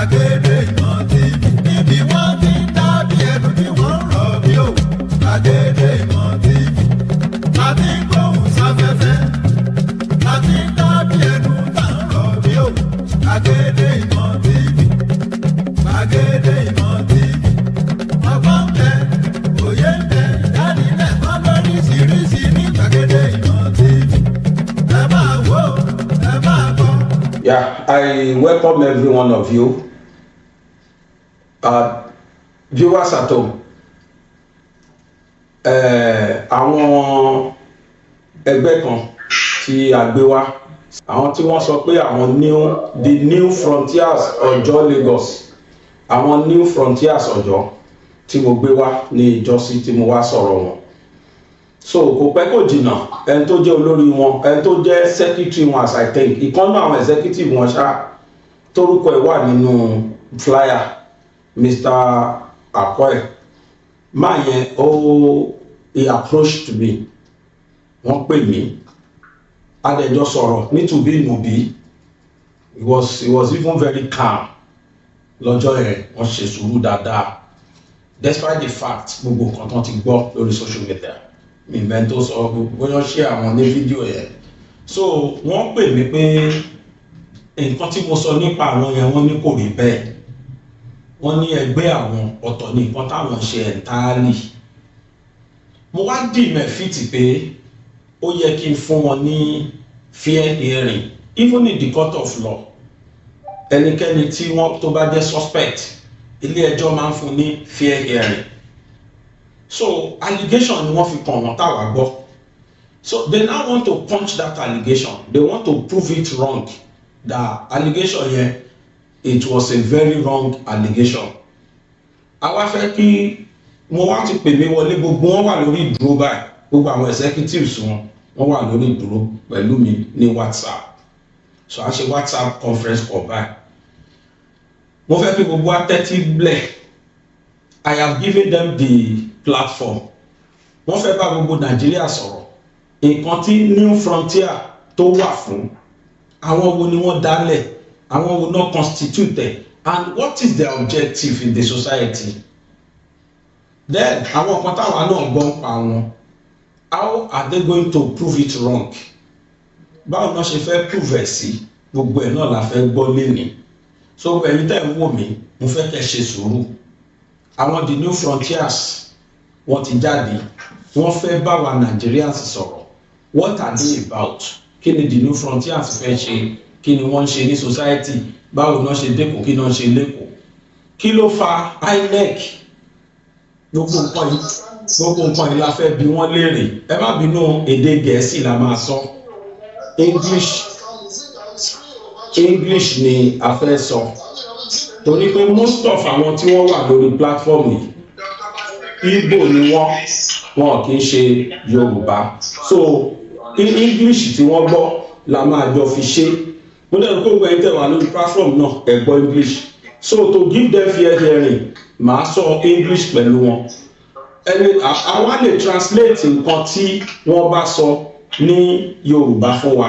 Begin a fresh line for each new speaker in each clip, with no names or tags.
Gbàgede Ìmọ̀ TV níbi wọ́n ti ń dábì ẹ̀dùn tí wọ́n ń rọ̀ bí òwú. Gbàgede Ìmọ̀ TV láti ń gbóhùn sáfẹ́fẹ́ láti ń dábì ẹ̀dùn tá ń rọ̀ bí òwú. Gbàgede Ìmọ̀ TV, Gbàgede Ìmọ̀ TV, ọgbọ́n ń bẹ, òye ń bẹ, ìdánilẹ́kọ̀ọ́ lóríṣiríṣi ní Gbàgede Ìmọ̀ TV. Ẹ máa wò ó, ẹ máa gbọ́.
Yeah, I welcome every one of you. Viewers at home. Àwọn ẹgbẹ́ kan tí a gbé wá, àwọn tí wọ́n sọ pé àwọn the new frontiers Ọ̀jọ́ Lagos, àwọn new frontiers Ọ̀jọ́ tí mo gbé wá ní ìjọsí tí mo wá sọ̀rọ̀ wọn. So kò pẹ́ kò jìnnà ẹni tó jẹ́ olórí wọn, ẹni tó jẹ́ secretary wọn as I think, ìkànnì àwọn executive wọn ṣá torúkọ ẹ̀ wà nínú flyer Mr. Akoy. Máa yẹn he approached me, wọ́n pè mí, adẹjọ́ sọ̀rọ̀ nítubí ìnùbí. He was even very calm lọ́jọ́ yẹn, wọ́n ṣe sùúrù dáadáa despite the fact gbogbo nǹkan tán ti gbọ́ lórí social media. Mi mẹ́tò sọ bóyá ṣe àwọn ní fídíò yẹn. So wọ́n pè mí pé nǹkan tí mo sọ nípa àwọn yẹn wọ́n ní kò rí bẹ́ẹ̀. Wọ́n ní ẹgbẹ́ àwọn ọ̀tọ̀ ní nǹkan táwọn ṣe entirely. Mo wá dì mẹ́fìtì pé ó yẹ kí n fún wọn ní fair hearing even in the court of law. Ẹnikẹ́ni tí wọ́n tó bá jẹ́ suspect, ilé ẹjọ́ máa ń fún ní fair hearing. So allegation ni wọ́n fi kàn wọ́n táwa gbọ́. So they now want to punch that allegation. They want to prove it wrong. That allegation yẹn, it was a very wrong allegation. Àwa fẹ́ kí wọ́n wá ti pè mí wọlé, gbogbo wọn wà lórí ìdúró báyìí. Gbogbo àwọn executives wọn wà lórí ìdúró pẹ̀lú mi ní WhatsApp. So a ṣe WhatsApp conference call báyìí. Mo fẹ́ kí gbogbo atẹ́tí blẹ̀. I have given them the platform. Wọ́n fẹ́ bá gbogbo Nàìjíríà sọ̀rọ̀. Nǹkan tí new frontier tó wà fún, àwọn wo ni wọ́n dálẹ̀, àwọn wo náà constitute, and what is their objective in the society. Then àwọn kan táwa náà gbọ́ pa wọn, how are they going to prove it wrong? Báwo náà ṣe fẹ́ prove ẹ̀ sí, gbogbo ẹ̀ náà la fẹ́ gbọ́ lénìí. So ẹ̀yin tẹ́ ń wò mí, mo fẹ́ kẹ́ ṣe sùúrù. Àwọn the new frontiers wọ́n ti jáde, wọ́n fẹ́ bá wa Nigerians sọ̀rọ̀. What are they about? Kí ni the new frontiers fẹ́ ṣe? Kí ni wọ́n ṣe ní society? Báwo náà ṣe dẹ́kun, kí náà ṣe lẹ́kọ̀ọ́? Kí ló fa INEC? Gbogbo nǹkan yìí la fẹ́ bi wọ́n léèrè. Ẹ má bínú, èdè Gẹ̀ẹ́sì la máa sọ. English ni a fẹ́ sọ. Torí pé most of àwọn tí wọ́n wà lórí platform yìí, Igbo ni wọn kì í ṣe Yorùbá. So English tí wọ́n gbọ́ la máa jọ fi ṣe. Mo dẹ̀ kó gbẹ̀yìn tẹ̀ wá lórí platform náà ẹ gbọ́ English. So to give them fair hearing, màá sọ English pẹ̀lú wọn. Àwa lè translate nǹkan tí wọ́n bá sọ ní Yorùbá fún wa.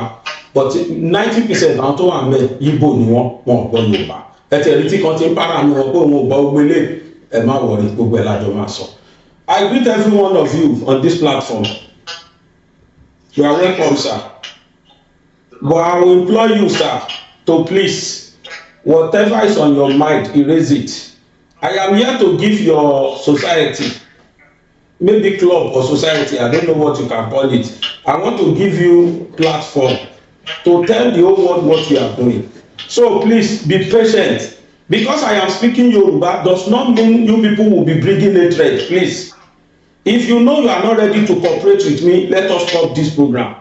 But 90% àwọn tó wà ńbẹ̀ Igbo ni wọ́n gbọ́ Yorùbá. Ẹ̀tẹ̀rí tí kan ti ń para mi wọn pé òun ò gbọ́ gbélé, ẹ má wọrí, gbogbo ẹ̀ lájọ máa sọ. I greet every one of you on this platform. You are welcome, sir. But I will implore you, sir, to please, whatever is on your mind, erase it. I am here to give your society, maybe club or society, I don't know what you can call it. I want to give you platform to tell the whole world what you are doing. So please be patient. Because I am speaking Yoruba does not mean you people will be bringing hatred, please. If you know you are not ready to cooperate with me, let us stop this program.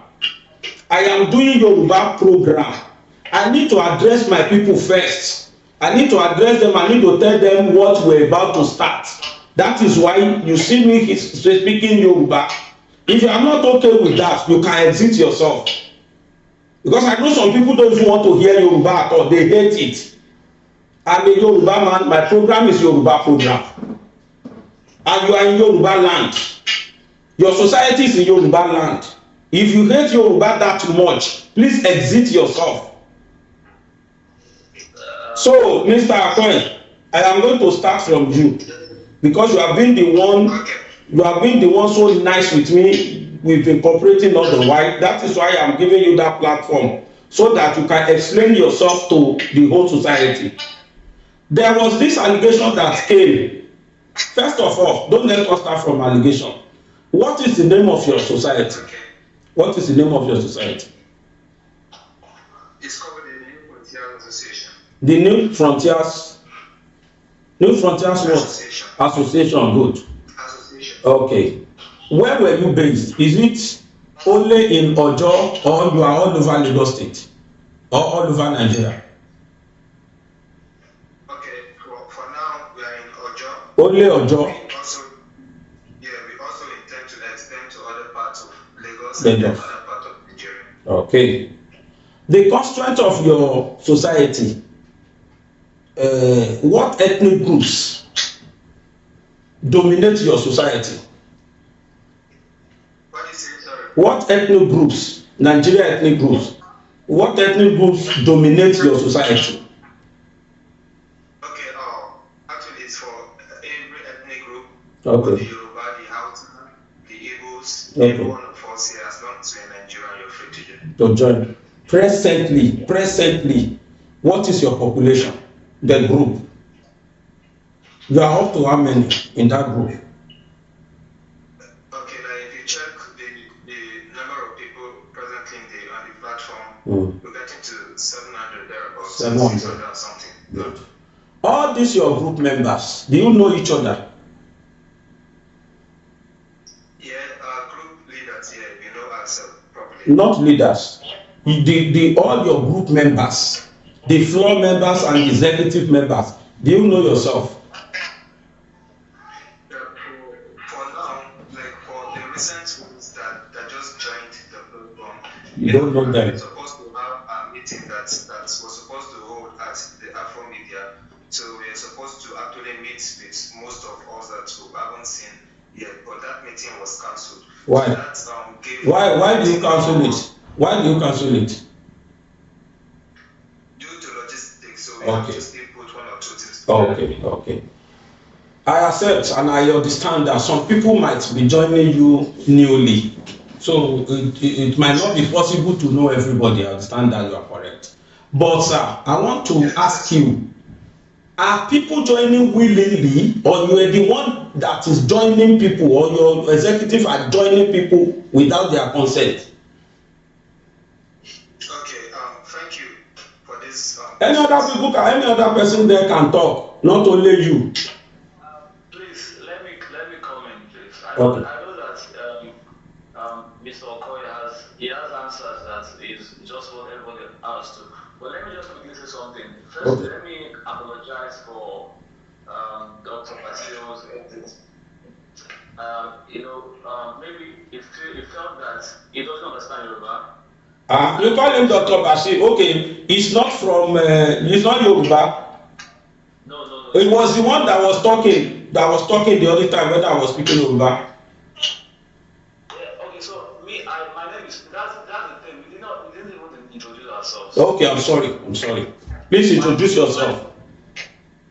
I am doing Yoruba program. I need to address my people first. I need to address them. I need to tell them what we're about to start. That is why you see me speaking Yoruba. If you are not okay with that, you can exit yourself. Because I know some people don't even want to hear Yoruba at all. They hate it. I'm a Yoruba man. My program is Yoruba program. And you are in Yoruba land. Your society is in Yoruba land. If you hate Yoruba that much, please exit yourself. So, Mr. Akoy, I am going to start from you because you have been the one.
Okay.
You have been the one so nice with me. We've been cooperating all the while. That is why I'm giving you that platform so that you can explain yourself to the whole society. There was this allegation that came. First of all, don't let us start from allegation. What is the name of your society?
Okay.
What is the name of your society?
It's called the New Frontiers Association.
The New Frontiers. New Frontiers what?
Association.
Association. Good.
Association.
Okay. Where were you based? Is it only in Ojo or you are all over Lagos State or all over Nigeria?
Okay. For now, we are in Ojo.
Only Ojo.
We also intend to extend to other parts of Lagos
Lagos.
and other parts of Nigeria.
Okay. The constraint of your society, what ethnic groups dominate your society?
What is it, sorry?
What ethnic groups, Nigeria ethnic groups, what ethnic groups dominate your society?
Okay, actually it's for every ethnic group.
Okay.
The Yoruba, the Hausa, the Igbos,
Okay.
every one of us here, as long as you're in Nigeria, you're free to join.
To join. Presently, what is your population? The group. You are up to how many in that group?
Okay, now if you check the number of people presently on the platform, we're getting to 700 thereabouts.
700.
600 something.
Good. All these your group members, do you know each other?
Yeah, group leaders here, we know ourselves properly.
Not leaders. All your group members, the floor members and executive members, do you know yourself?
For now, like for the recent ones that just joined the platform,
You don't know them.
we're supposed to have a meeting that was supposed to hold at the Afro Media. So we're supposed to actually meet with most of us that we haven't seen yet, but that meeting was cancelled.
Why?
So that,
Why do you cancel it? Why do you cancel it?
Due to logistics, so we have
Okay.
to still put one or two things together.
Okay. I accept and I understand that some people might be joining you newly. So it might not be possible to know everybody. I understand that you are correct. But sir, I want to ask you, are people joining willingly or you are the one that is joining people or your executive are joining people without their consent?
Okay, thank you for this.
Any other person there can talk, not only you.
Please let me comment, please. I
Okay.
know that Mr. Okoye has answers that is just what everybody has to. But let me just quickly say something. First,
Okay.
let me apologize for Dr. Basil's exit. Maybe he felt that he doesn't understand Yoruba.
You call him Dr. Bashir. Okay, he's not Yoruba.
No.
He was the one that was talking the other time when I was speaking Yoruba.
Yeah, okay, so my name is that's the thing. We didn't even introduce ourselves.
Okay, I'm sorry. Please introduce yourself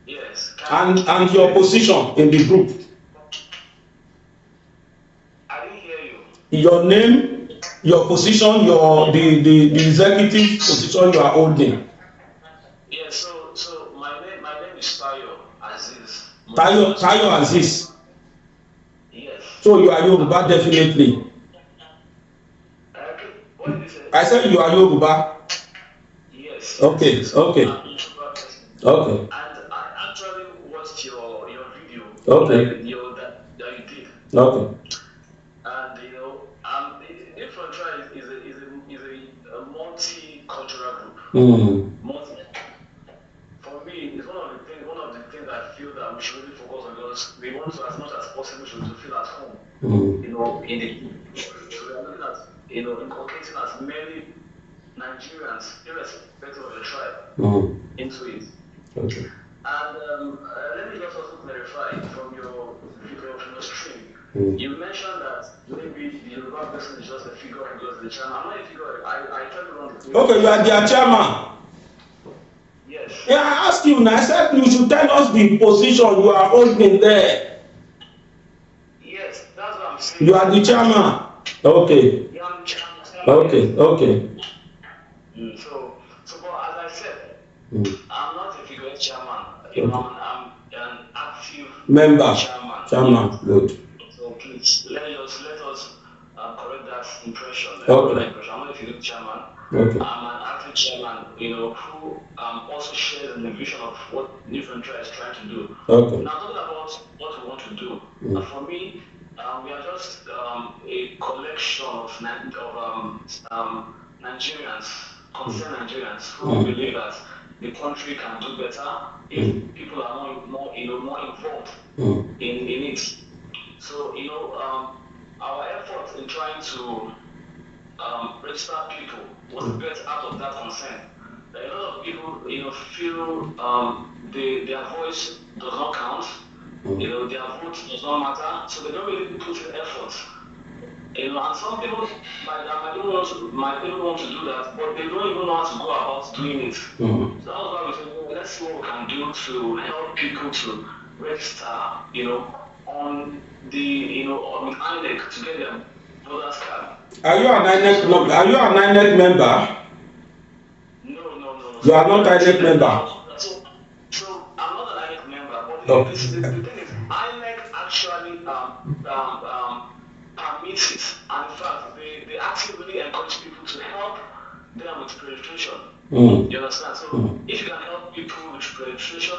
Yes.
and your position in the group.
I didn't hear you.
Your name, your position, the executive position you are holding.
Yeah, so my name is Tayo Aziz.
Tayo Aziz.
Yes.
So you are Yoruba definitely.
What did you say?
I said you are Yoruba.
Yes.
Okay.
And I actually watched your video.
Okay.
That you did.
Okay.
And Infantry is a multicultural group. For me, it's one of the things I feel that we should really focus on because we want to, as much as possible, to feel at home. In the group. So we are looking at inculcating as many Nigerians, irrespective of the tribe, into it.
Okay.
And let me just also clarify from your stream. You mentioned that maybe the Yoruba person is just a figure because the chairman. I'm not a figure. I try to run the thing.
Okay, you are their chairman.
Yes.
Yeah, I asked you now. I said you should tell us the position you are holding there.
Yes, that's what I'm saying.
You are the chairman. Okay.
Yeah, I'm the chairman.
Okay. Okay.
But as I said, I'm not a figure chairman.
Okay.
I'm an active
member.
Chairman.
Good.
So please let us correct that impression.
Okay.
I'm not a figure chairman.
Okay.
I'm an active chairman, who also shares the vision of what New Frontier is trying to do.
Okay.
Now talking about what we want to do. For me, we are just a collection of Nigerians, concerned Nigerians who believe that the country can do better if people are more involved in it. So our efforts in trying to register people was built out of that concern. A lot of people feel their voice does not count. Their vote does not matter, so they don't really put in effort. And some people might even want to do that, but they don't even know how to go about doing it. So that's why we say, well, let's see what we can do to help people to register, on the on INEC to get their voters card.
Are you an INEC member?
No.
You are not INEC member.
So I'm not an INEC member, but the thing is, INEC actually permits it, and in fact, they actively encourage people to help them with registration. You understand? So if you can help people with registration,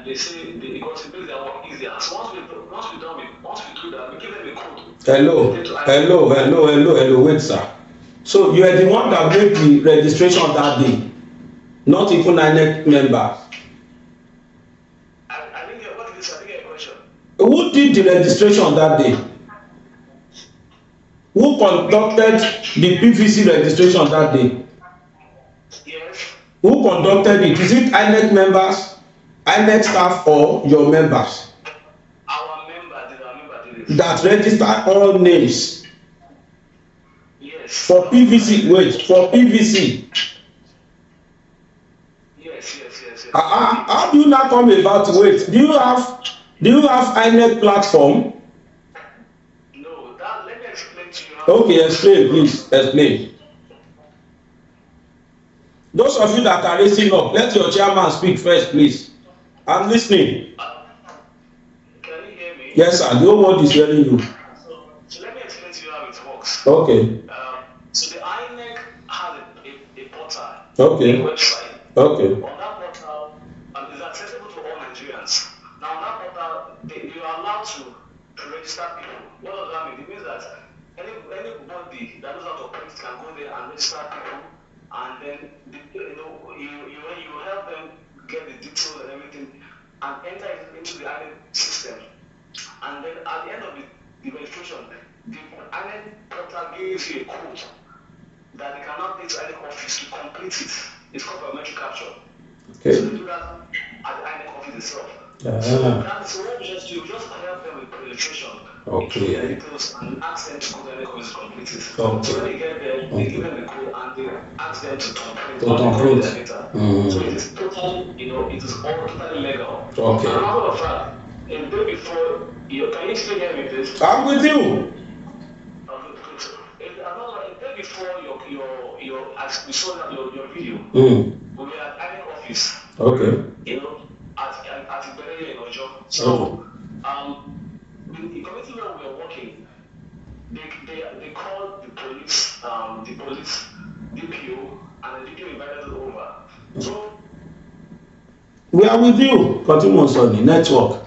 they say because it makes their work easier. So once we do that, we give them a code. Hello,
wait, sir. So you are the one that made the registration that day, not even INEC member.
I didn't get what is. I didn't get a question.
Who did the registration that day? Who conducted the PVC registration that day?
Yes.
Who conducted it? Is it INEC members, INEC staff, or your members?
Our member did it.
That registered all names.
Yes.
For PVC, for PVC.
Yes.
How do you not come about? Wait, do you have INEC platform?
No, let me explain to you.
Okay, explain, please. Explain. Those of you that are raising up, let your chairman speak first, please. I'm listening.
Can you hear me?
Yes, sir. The whole world is hearing you.
So let me explain to you how it works.
Okay.
So the INEC has a portal.
Okay.
A website.
Okay.
On that portal, it's accessible to all Nigerians. Now, on that portal, you are allowed to register people. What does that mean? It means that anybody that knows how to print can go there and register people, and then you help them get the details and everything, and enter it into the INEC system. And then at the end of the registration, the INEC portal gives you a code that they cannot take to INEC office to complete it. It's called biometric capture.
Okay.
So they do that at the INEC office itself. So what we just do, we just help them with registration.
Okay.
Their details and ask them to go to INEC office to complete it.
Okay.
So when they get there, they give them the code and they ask them to complete their data. So it is totally, it is all totally legal.
Okay.
And matter of fact, a day before, can you still hear me, please?
I'm with you.
A day before as we saw that your video, we were at INEC office.
Okay.
At Iberia in Ojo. So, the committee where we were working, they called the police, DPO, and the DPO invited us over. So
we are with you. Continue, Sonny. Network.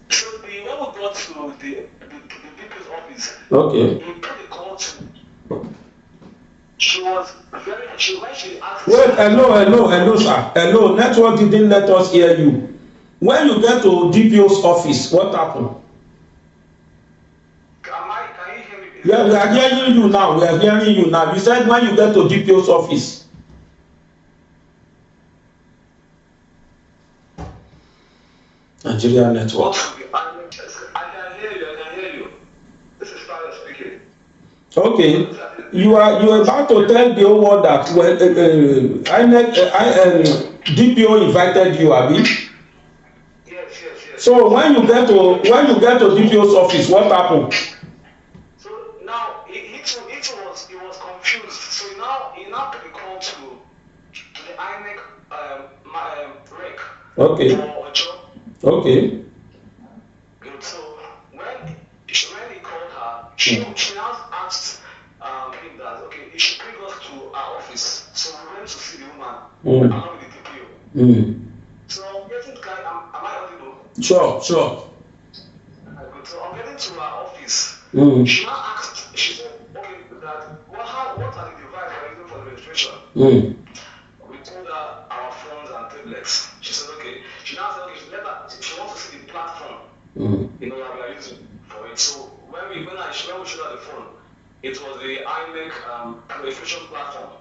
So when we got to the DPO's office,
okay.
He put the call to. When she asked.
Wait, hello, sir. Hello, network didn't let us hear you. When you get to DPO's office, what happened?
Can you hear me?
Yeah, we are hearing you now. You said when you get to DPO's office. Nigeria network.
I can hear you. This is Tyler speaking.
Okay. you are about to tell the whole world that when DPO invited you, abi?
Yes.
So when you get to DPO's office, what happened?
So now he was confused. So he now put a call to the INEC rec.
Okay.
Or job.
Okay.
Good. So when he called her, she now asked him that okay, he should bring us to our office. So we went to see the woman along with the DPO. So getting am I audible?
Sure.
Good. So I'm getting to our office. She now asked. She said, okay, that what are the devices we're using for the registration? We told her our phones and tablets. She said, okay. She now said, okay, she wants to see the platform. That we are using for it. So when we showed her the phone, it was the INEC registration platform.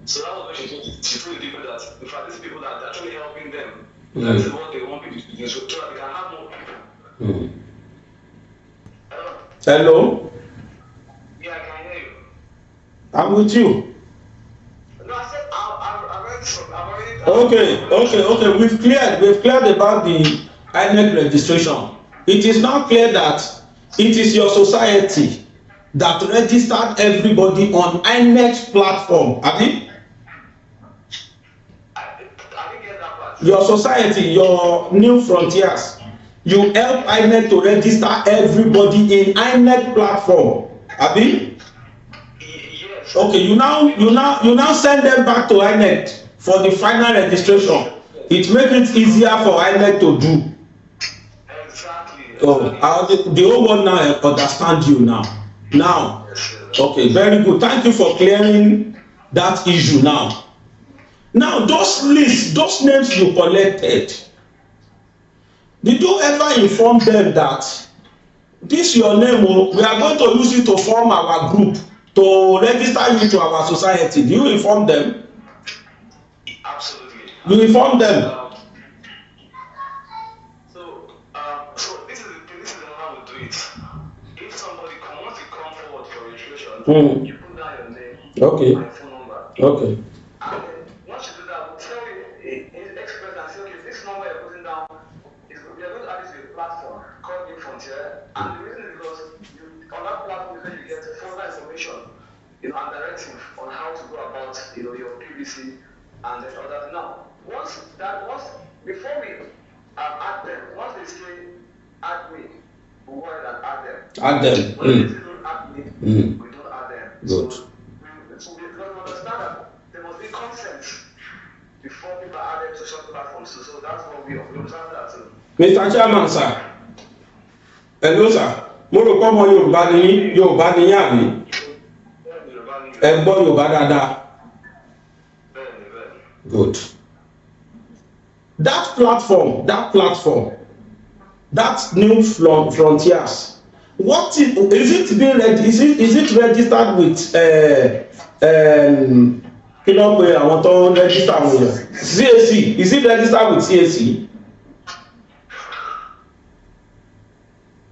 So that was when she told the people that in fact these people that are actually helping them. That is what they want people to do so that they can have more people.
Hello?
Yeah, I can hear you.
I'm with you.
No, I said I've already.
Okay. We've cleared about the INEC registration. It is now clear that it is your society that registered everybody on INEC's platform. Abi?
I didn't get that part.
Your society, your New Frontiers, you help INEC to register everybody in INEC platform. Abi?
Yes.
Okay, you now send them back to INEC for the final registration. It makes it easier for INEC to do.
Exactly.
The whole world now understand you now. Okay, very good. Thank you for clearing that issue now. Now, those lists, those names you collected, did you ever inform them that this your name, we are going to use it to form our group, to register you to our society? Do you inform them?
Absolutely.
You inform them?
So this is how we do it. If somebody wants to come forward for registration, you put down your name, my phone number.
Okay.
And then once you do that, we'll tell you express and say, okay, this number you're putting down we are going to add this to a platform called New Frontier. And the reason is because on that platform is where you get further information, and directive on how to go about your PVC and then other. Now, before we add them, once they say add me, we go ahead and add them.
Add them.
When they say don't add me, we don't add them.
Good.
So we understand that there must be consent before people are added to social platforms. So that's what we observe that too.
Mr. Chairman, sir. Hello, sir. Mo rò pé ọmọ Yorùbá ni yín àbí? Ẹ gbọ́ Yorùbá dáadáa. Good. That platform, that New Frontiers, what is it being is it registered with kí ló ń pe àwọn tó ń register àwọn èèyàn? CAC, is it registered with CAC?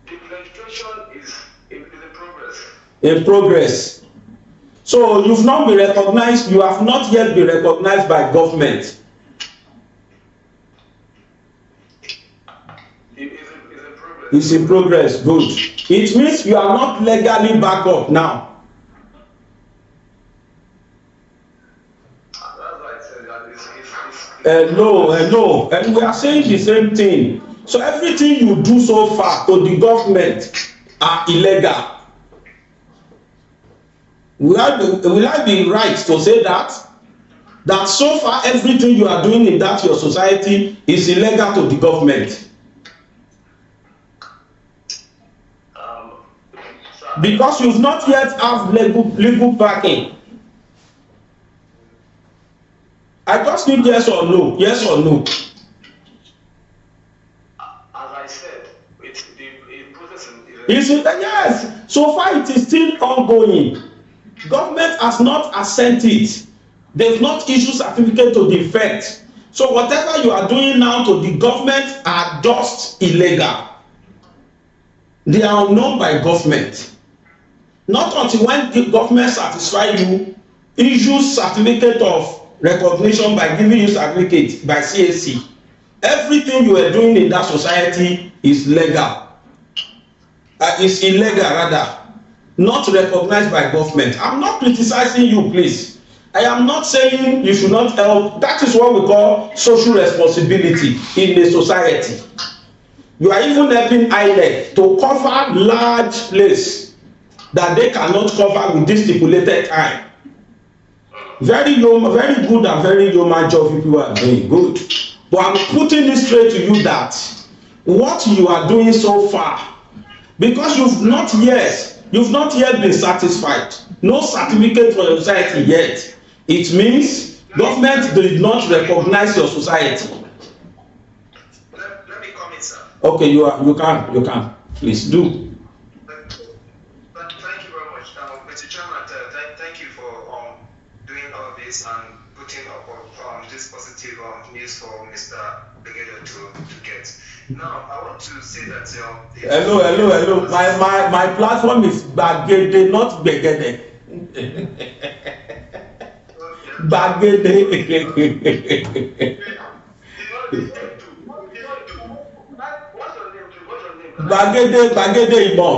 The registration is in progress.
In progress. So you have not yet been recognized by government. It's in progress. Good. It means you are not legally back up now. No, and we are saying the same thing. So everything you do so far to the government are illegal. Will I be right to say that so far everything you are doing in that your society is illegal to the government? Because you've not yet have legal backing. I just need yes or no. Yes or no.
As I said, the process is
yes. So far it is still ongoing. Government has not assented. They've not issued certificate to the effect. So whatever you are doing now to the government are just illegal. They are unknown by government. Not until when the government satisfy you, issues certificate of recognition by giving you certificate by CAC. Everything you are doing in that society is legal. Is illegal rather, not recognized by government. I'm not criticizing you, please. I am not saying you should not help. That is what we call social responsibility in a society. You are even helping INEC to cover large place that they cannot cover with this stipulated time. Very good and very human job people are doing. Good. But I'm putting it straight to you that what you are doing so far, because you've not yet been satisfied, no certificate for your society yet, it means government did not recognize your society.
Let me comment, sir.
Okay, you can please do.
But thank you very much, Mr. Chairman. Thank you for doing all this and putting up this positive news for Mr. Brigadier to get. Now, I want to say that
hello. My platform is Bagede, not Begede. Bagede. Bagede Imo.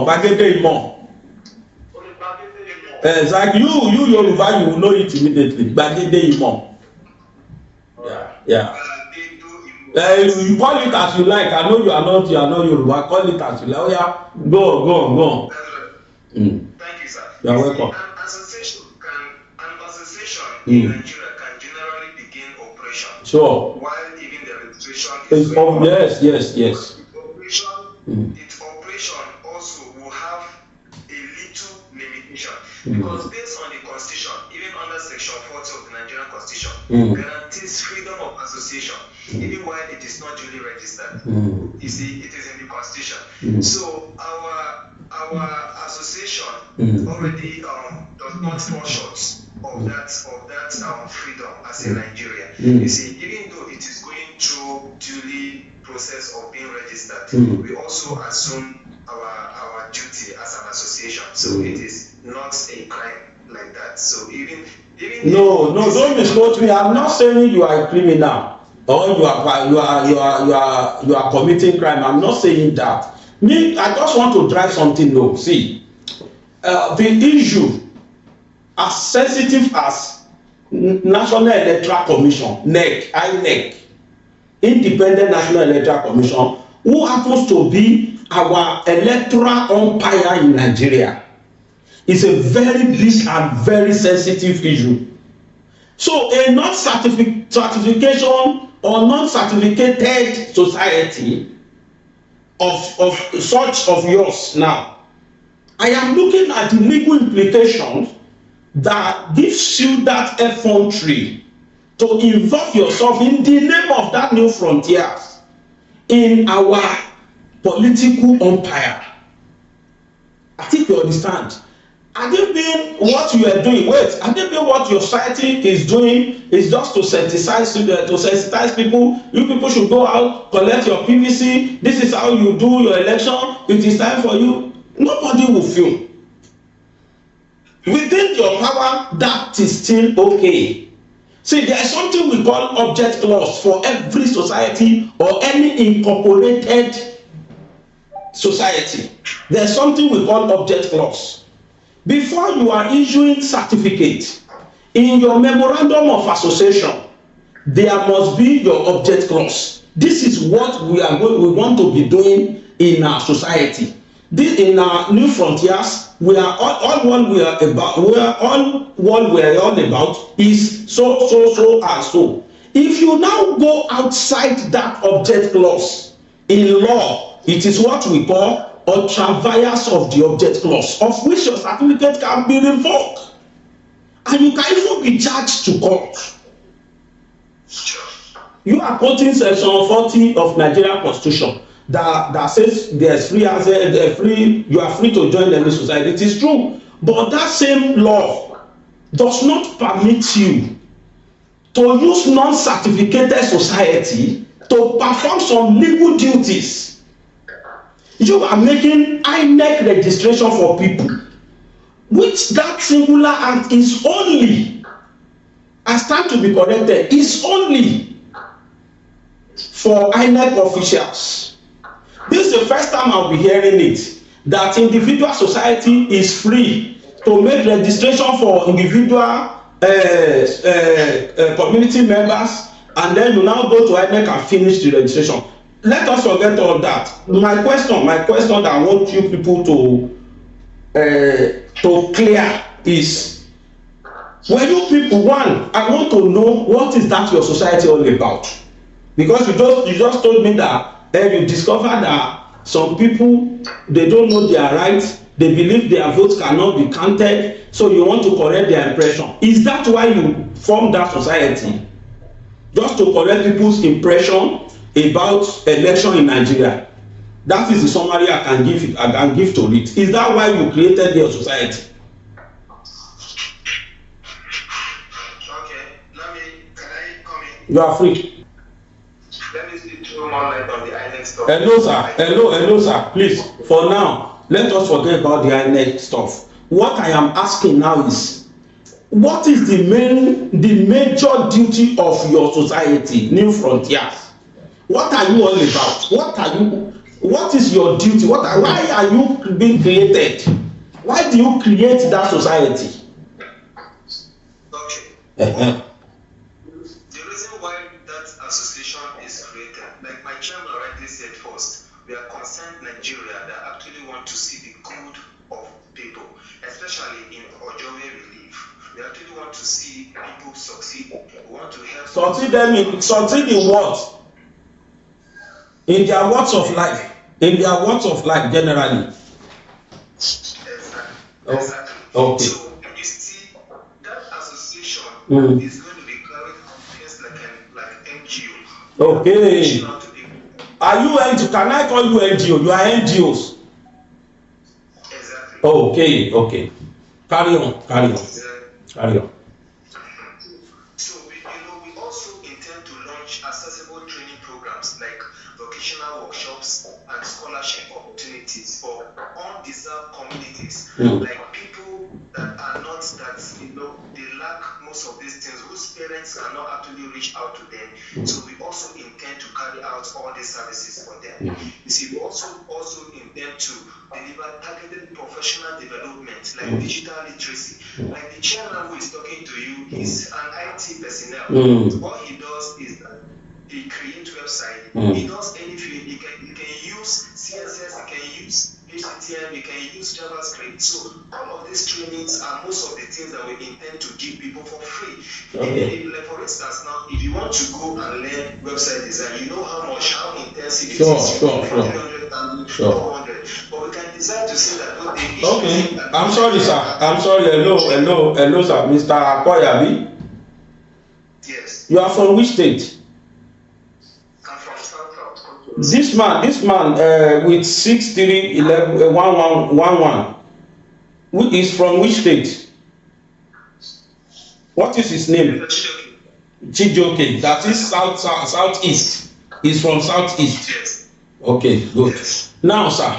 It's like you Yoruba, you will know it immediately. Bagede Imo. Yeah. You call it as you like. I know you are not Yoruba. Call it as you like. Oh yeah, go.
Thank you, sir.
You are welcome.
An association in Nigeria can generally begin operation.
Sure.
While even the registration is
yes.
Its operation also will have a little limitation because based on the constitution, even under section 40 of the Nigerian constitution, guarantees freedom of association even while it is not duly registered. You see, it is in the constitution. So our association already does not fall short of that freedom as in Nigeria. You see, even though it is going through duly process of being registered, we also assume our duty as an association. So it is not a crime like that. So even
no, don't misquote me. I'm not saying you are a criminal or you are committing crime. I'm not saying that. I just want to drive something low. See, the issue as sensitive as National Electoral Commission, INEC, Independent National Electoral Commission, who happens to be our electoral umpire in Nigeria, is a very big and very sensitive issue. So a non-certification or non-certificated society of such of yours now, I am looking at the legal implications that gives you that effrontery to involve yourself in the name of that new frontiers in our political empire. I think you understand. I think being what you are doing, I think being what your society is doing is just to sensitize people. You people should go out, collect your PVC. This is how you do your election. It is time for you. Nobody will feel. Within your power, that is still okay. See, there is something we call object clause for every society or any incorporated society. There is something we call object clause. Before you are issuing certificate in your memorandum of association, there must be your object clause. This is what we want to be doing in our society. This in our new frontiers, we are all we are about. What we are all about is so and so. If you now go outside that object clause in law, it is what we call ultraviance of the object clause, of which your certificate can be revoked, and you can even be charged to court. You are quoting section 40 of Nigerian Constitution that says there's you are free to join any society. It is true, but that same law does not permit you to use non-certificated society to perform some legal duties. You are making INEC registration for people. which that singular act is only, I stand to be corrected, is only for INEC officials. This is the first time I'll be hearing it, that individual society is free to make registration for individual community members, and then you now go to INEC and finish the registration. Let us forget all that. My question that I want you people to clear is, when you people, one, I want to know what is that your society all about, because you just told me that you discovered that some people, they don't know their rights, they believe their votes cannot be counted, so you want to correct their impression. Is that why you formed that society? Just to correct people's impression about election in Nigeria? That is the summary I can give to it. Is that why you created your society?
Okay, can I come in?
You are free.
Let me see two more light on the INEC stuff.
Hello sir, please, for now, let us forget about the INEC stuff. What I am asking now is, what is the major duty of your society, New Frontiers? What are you all about? What is your duty? Why are you being created? Why do you create that society?
Okay.
Uh-huh.
The reason why that association is created, like my chairman rightly said first, we are concerned Nigeria that actually want to see the good of people, especially in Ojome relief. We actually want to see people succeed. We want to help.
Succeed in what? In their words of life. In their words of life generally.
Exactly.
Oh.
Exactly.
Okay.
So you see, that association is going to be carried out things like NGO.
Okay. Are you NGO? Can I call you NGO? You are NGOs.
Exactly.
Okay. Carry on.
So we also intend to launch accessible training programs like vocational workshops and scholarship opportunities for undeserved communities, like people that are not they lack most of these things, whose parents cannot actually reach out to them. So we also intend to carry out all these services for them. You see, we also intend to deliver targeted professional development like digital literacy. Like the chairman who is talking to you is an IT personnel. What he does is that he creates website. He does anything. He can use CSS. He can use HTML. He can use JavaScript. So all of these trainings are most of the things that we intend to give people for free. Like for instance, now if you want to go and learn website design, you know how intensive it is. Sure. 300 and 400. But we can decide to say that
okay. I'm sorry, sir. Hello, sir. Mr. Akoyabi.
Yes.
You are from which state?
I'm from South.
This man with 631111 who is from which state? What is his name? Chijoke. That is southeast. He's from southeast.
Yes.
Okay, good.
Yes.
Now, sir,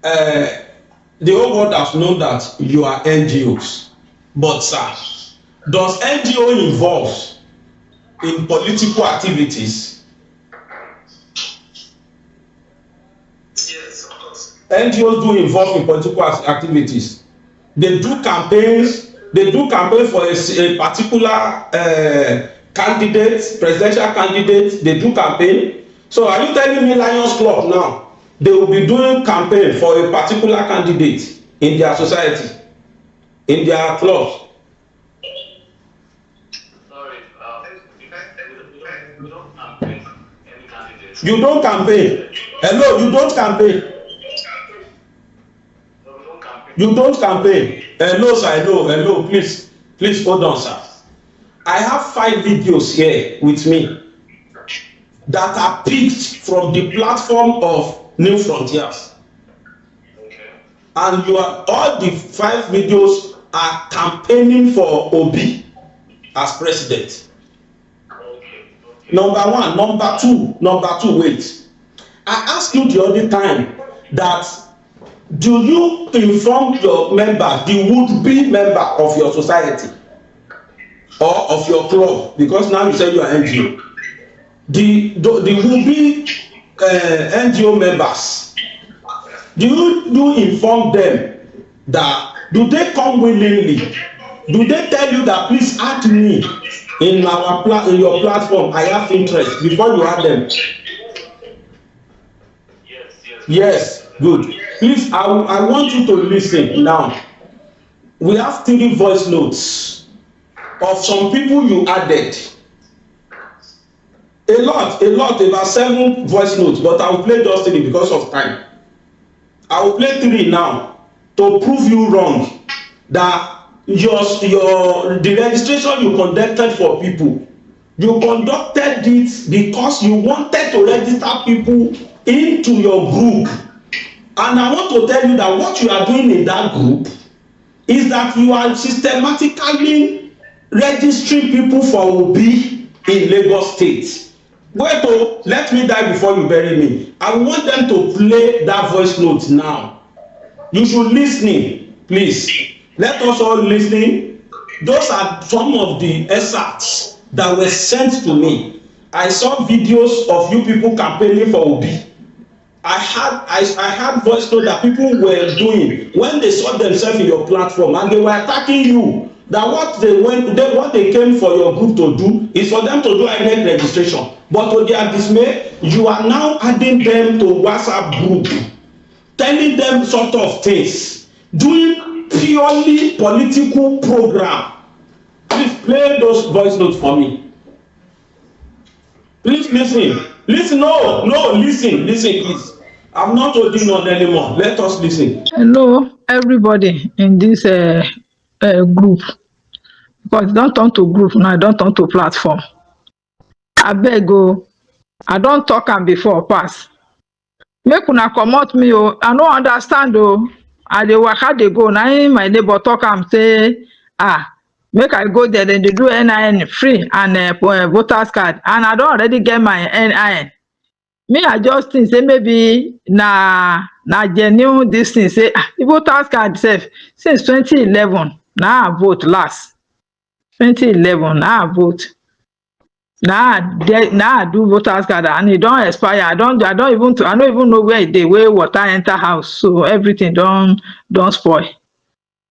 the whole world has known that you are NGOs. But, sir, does NGO involve in political activities?
Yes, of course.
NGOs do involve in political activities. They do campaigns. They do campaign for a particular candidate, presidential candidate. They do campaign. So are you telling me Lions Club now, they will be doing campaign for a particular candidate in their society, in their clubs?
Sorry, we don't campaign any candidates.
You don't campaign. Hello, you don't campaign.
No, we don't campaign.
You don't campaign. Hello, sir. Hello. Please hold on, sir. I have 5 videos here with me that are picked from the platform of New Frontiers.
Okay.
And all the 5 videos are campaigning for Obi as president.
Okay.
Number 1. Number two, wait. I asked you the other time that do you inform your members, the would-be member of your society or of your club, because now you say you are NGO, the would-be NGO members, do you inform them that, do they come willingly? Do they tell you that please add me in in your platform, I have interest, before you add them? Yes, good. Please, I want you to listen now. We have 3 voice notes of some people you added. A lot, about 7 voice notes, but I will play just 3 because of time. I will play 3 now to prove you wrong, that the registration you conducted for people, you conducted it because you wanted to register people into your group. And I want to tell you that what you are doing in that group is that you are systematically registering people for Obi in Lagos State. Wait, oh, let me die before you bury me. I want them to play that voice note now. You should listen, please. Let us all listen. Those are some of the excerpts that were sent to me. I saw videos of you people campaigning for Obi. I had voice note that people were doing when they saw themselves in your platform, and they were attacking you. That what they came for your group to do is for them to do INEC registration. But to their dismay, you are now adding them to WhatsApp group, telling them sort of things, doing purely political program. Please play those voice notes for me. Please listen. Listen, listen, please. I'm not holding on anymore. Let us listen.
Hello, everybody in this group. Because don't turn to group now, don't turn to platform. I beg you, I don't talk am before pass. Make una comot me o, I no understand o. I dey waka dey go, na im my neighbor talk am say, make I go there, then they do NIN free and voters card, and I don already get my NIN. Me, I just think say maybe na genuine this thing, say the voters card sef since 2011 na I vote last. 2011 na I vote. Na I do voters card and e don expire. I no even know where e dey, where water enter house, so everything don spoil.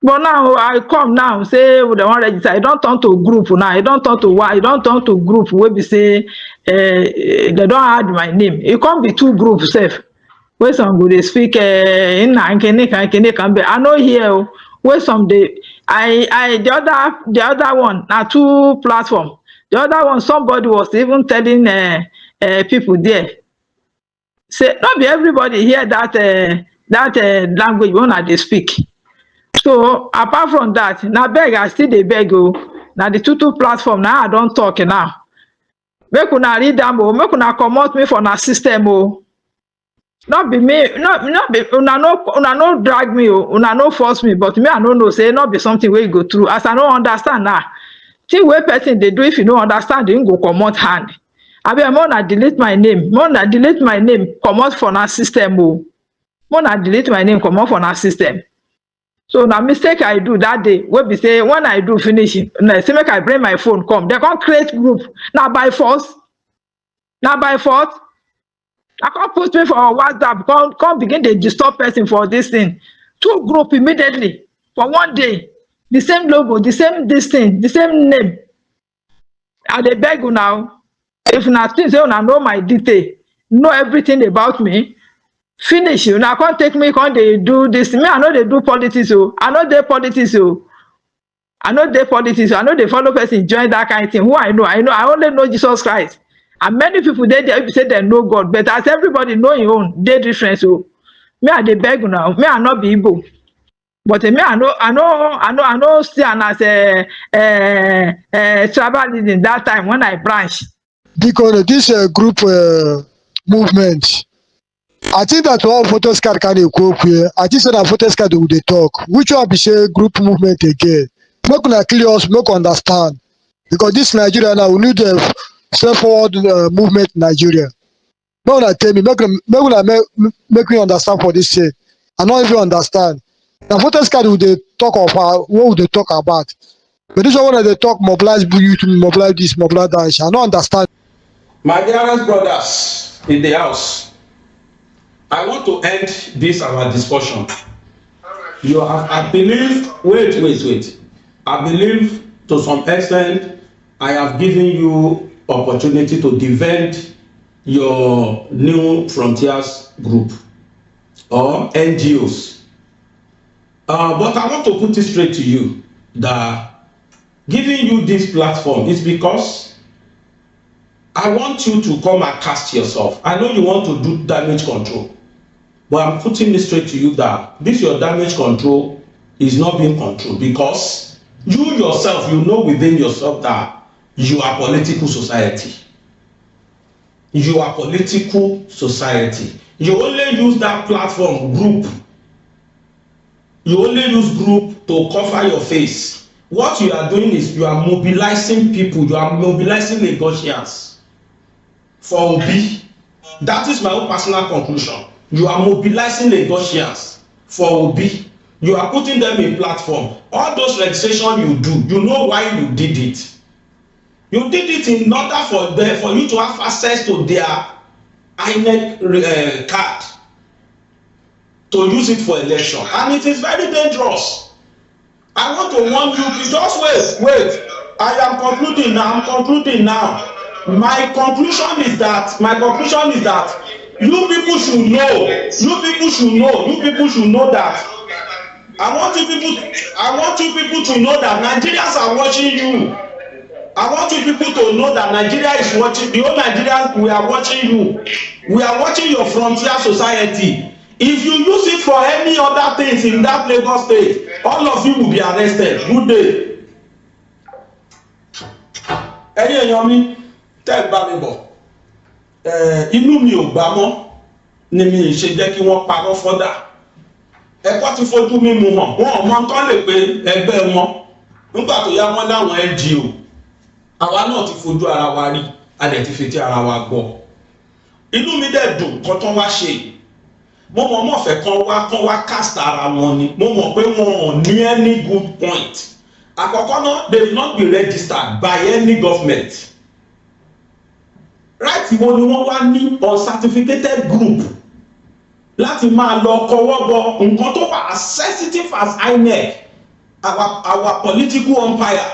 But now I come now say we dey wan register, e don turn to group now, e don turn to group wey be say they don add my name. E come be 2 groups sef, wey some go dey speak nna nkene kan be. I no hear o. Wey some dey the other one na 2 platform. The other one, somebody was even telling people there, say no be everybody hear that language when they speak. So apart from that, na beg, I still dey beg o. Na the 2 platform now I don talk now. Make una read am o, make una comot me for na system o. Not be me, not be una no drag me o, una no force me, but me I no know say not be something wey go through. As I no understand now. Thing wey person dey do, if you no understand, you go comot hand. Abeg, make una delete my name. Make una delete my name comot for na system o. Make una delete my name comot for na system. So na mistake I do that day, wey be say when I do finish, say make I bring my phone come. They come create group. Na by force. Na by force. I come put me for WhatsApp, come begin dey disturb person for this thing. 2 group immediately for one day. The same logo, the same this thing, the same name. I dey beg you now. If una think say una know my detail, know everything about me, finish. Una come take me, come dey do this. Me, I no dey do politics o. I no dey politics o. I no dey politics. I no dey follow person join that kind of thing. Who I know? I only know Jesus Christ. And many people dey there say they know God, but as everybody know him own, dey different o. Me, I dey beg you now. Me, I no be Igbo. But me, I know see am as tribalism that time when I branch.
Because this group movement, I think that all voters card can go here. I think that voters card will they talk. Which one be say group movement again? Make una clear us, make understand. Because this Nigeria now, we need a self-forward movement in Nigeria. Make una tell me, make me understand for this thing. I no even understand. Na voters card we dey talk of what we dey talk about. But this one wey dem dey talk mobilize youth, mobilize this, mobilize that, I no understand.
My dearest brothers in the house, I want to end this our discussion. You have, I believe, wait. I believe to some extent I have given you opportunity to defend your New Frontiers group or NGOs. But I want to put it straight to you that giving you this platform is because I want you to come and cast yourself. I know you want to do damage control, but I'm putting it straight to you that this your damage control is not being controlled because you yourself, you know within yourself that you are political society. You are political society. You only use that platform group. You only use group to cover your face. What you are doing is you are mobilizing people. You are mobilizing Lagosians for Obi. That is my own personal conclusion. You are mobilizing Lagosians for Obi. You are putting them in platform. All those registration you do, you know why you did it. You did it in order for you to have access to their INEC card to use it for election, and it is very dangerous. I want to warn you. Just wait. I am concluding now. My conclusion is that you people should know that I want you people to know that Nigerians are watching you. I want you people to know that Nigeria is watching. The whole Nigerians, we are watching you. We are watching your frontier society. If you use it for any other things in that Lagos state, all of you will be arrested. Good day. Ẹ̀yin èèyàn mi tẹ́ ẹ bá mi bọ̀. Inú mi ò gbà mọ́ ni mi ṣe jẹ́ kí wọ́n parọ́ fọ́dà. Ẹ̀kọ́ ti fojú mi mu hàn. Wọ́n ò mọ tán lè pe ẹgbẹ́ wọn. Nígbà tó yá wọ́n láwọn NGO. Àwa náà ti fojú ara wa rí. A dẹ̀ ti fetí ara wa gbọ́. Inú mi dẹ̀ dùn kọ́ tán wá ṣe. Mo mọ̀ fẹ́ kán wá cast ara wọn ni. Mo mọ̀ pé wọn ò ní any good point. Àkọ́kọ́ náà, they will not be registered by any government. Right wo ni wọ́n wá ní uncertificated group láti máa lọ kọwọ́ bọ nǹkan tó wà as sensitive as INEC, our political umpire.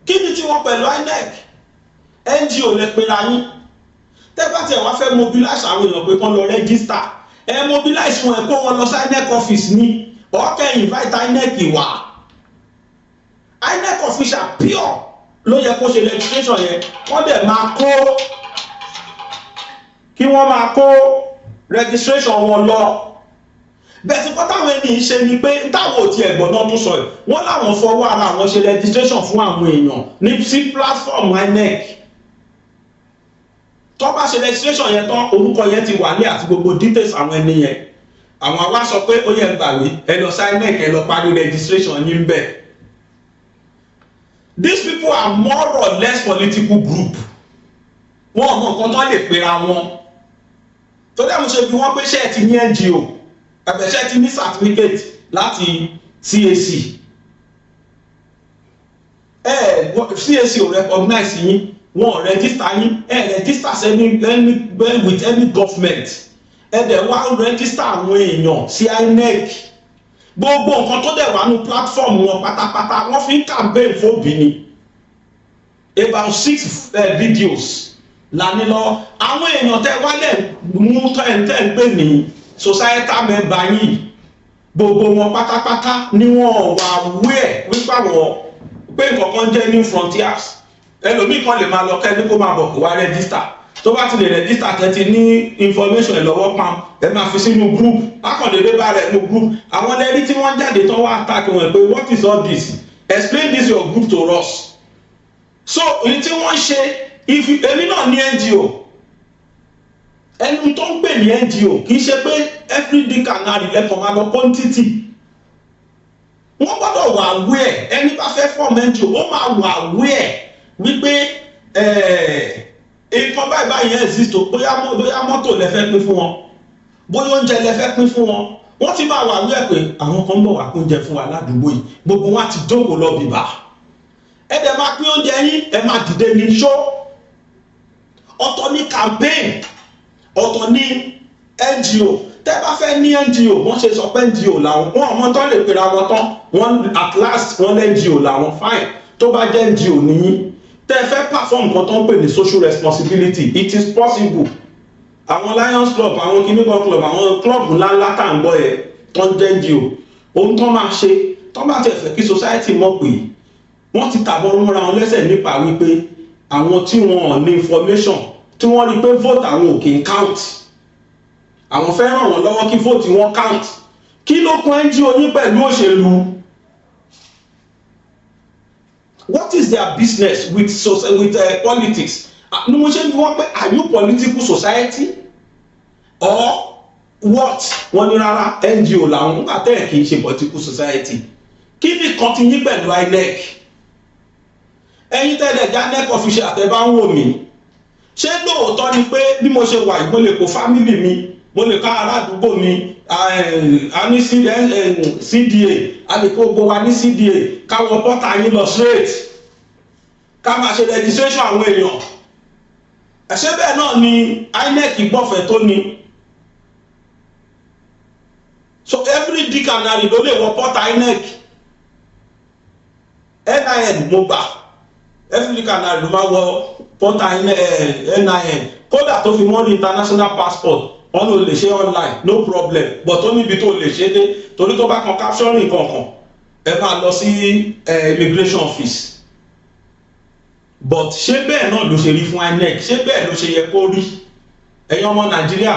Kí ni tí wọ́n pẹ̀lú INEC? NGO lè pera yín. Tẹ́gbà tí ẹ wá fẹ́ mobilize àwọn èèyàn pé kán lọ register. Ẹ mobilize wọn ẹ kó wọn lọ sí INEC office ní. Ọ̀kẹ́ invite INEC wá. INEC official pure ló yẹ kó ṣe registration yẹn. Wọ́n dẹ̀ máa kó registration wọn lọ. Bẹ́ẹ̀ tí táwọn ẹni ṣe ni pé táwọn ò tiẹ̀ gbọ́ náà tún sọ yìí. Wọ́n láwọn fọwọ́ ara àwọn ṣe registration fún àwọn èèyàn ní sí platform INEC. Tó bá ṣe registration yẹn tán, orúkọ yẹn ti wà ní àti gbogbo details àwọn ẹni yẹn. Àwọn àwa sọ pé ó yẹ gbàgbé ẹ lọ sí INEC ẹ lọ parí registration yín bẹ́ẹ̀. These people are more or less political group. Wọ́n ò mọ nǹkan tó lè pera wọn. Tó dẹ́ mo ṣe bí wọ́n pé ṣé ẹ ti ní NGO àbẹ̀ṣẹ́ ti ní certificate láti CAC. CAC ò recognize yín, wọn ò register yín, register with any government. Dẹ̀ wá register àwọn èèyàn sí INEC. Gbogbo nǹkan tó dẹ̀ wà ní platform wọn pátápátá wọ́n fi ń campaign fóbi ni. About 6 videos la ní lọ. Àwọn èèyàn tẹ́ wálẹ̀ mú tẹ́ ń pè ní societal member yìí. Gbogbo wọn pátápátá ni wọ́n wà wíẹ̀ wípé àwọn pé nǹkan kan jẹ́ New Frontiers. Ẹlòmíì kan lè máa lọ kẹ́ni kó máa bọ̀ kó wá register. Tó bá ti lè register tẹ́tí ní information ẹ̀ lọ́wọ́ pam ẹ máa fi sínú group akọ̀dédé bá rẹ̀ nínú group. Àwọn lẹ́rí tí wọ́n jáde tán wá attack wọn pé what is all this? Explain this your group to us. So èyí tí wọ́n ṣe èmi náà ní NGO. Ẹni tó ń pè ní NGO kì í ṣe pé everyday canary lẹ́kọ̀ọ́ máa lọ quantity. Wọ́n gbọ́dọ̀ wà aware ẹni bá fẹ́ form NGO ó máa wà aware wípé nǹkan báyìí exist o bóyá mọ́tò lẹ fẹ́ pín fún wọn bóyá oúnjẹ lẹ fẹ́ pín fún wọn wọ́n ti máa wà wíwẹ̀ pé àwọn kan ń bọ̀ wá pín oúnjẹ fún wa ládùúgbò yìí gbogbo wọn ti jókòó lọ bìbà ẹ dẹ̀ máa pín oúnjẹ yín ẹ máa dìde ní ṣó ọ̀tọ̀ ní campaign ọ̀tọ̀ ní NGO tẹ́ bá fẹ́ ní NGO wọ́n ṣe sọ pé NGO làwọn wọn ọmọ tán lè pera wọn tán wọn at last wọn NGO làwọn fine tó bá jẹ́ NGO nìyí tẹ́ fẹ́ perform nǹkan tó ń pè ní social responsibility it is possible àwọn Lions Club àwọn kìnnìkan club àwọn club ńláńlá tá à ń gbọ́ yẹn tó ń jẹ́ NGO ohun tó máa ṣe tó bá tẹ̀ fẹ́ kí society mọ̀ pé wọ́n ti tàbọn múra wọn lẹ́sẹ̀ nípa wípé àwọn tí wọn ò ní information tí wọ́n rí pé vote àwọn ò kì í count àwọn fẹ́ ràn wọ́n lọ́wọ́ kí vote wọn count kí ló kún NGO yín pẹ̀lú òṣèlú what is their business with politics ni mo ṣe ń wọ́n pé are you political society or what wọ́n ní rárá NGO làwọn nígbà tẹ́ ẹ̀ kì í ṣe political society kí ni kan ti yín pẹ̀lú INEC ẹ̀yin tẹ́lẹ̀ já NEC official àtẹ̀bá ń wò mí ṣé lóòótọ́ ni pé bí mo ṣe wà mo lè kó family mi mo lè ká ará àdúgbò mi a ní CDA a lè kó gbogbo wa ní CDA káwọn pọ́tà yín lọ straight ká máa ṣe registration àwọn èèyàn ẹ̀ṣẹ́ bẹ́ẹ̀ náà ni INEC gbọ́fẹ̀ tó ní so every dick and harry ló lè wọ pọ́tà INEC NIN mo gbà every dick and harry ló máa wọ pọ́tà NIN kódà tó fi mọ́ ní international passport wọn ló lè ṣe online no problem but ó níbi tó lè ṣe dé torí tó bá kan capturing kankan ẹ máa lọ sí immigration office but ṣé bẹ́ẹ̀ náà ló ṣe rí fún INEC ṣé bẹ́ẹ̀ ló ṣe yẹ kó rí ẹ̀yin ọmọ Nàìjíríà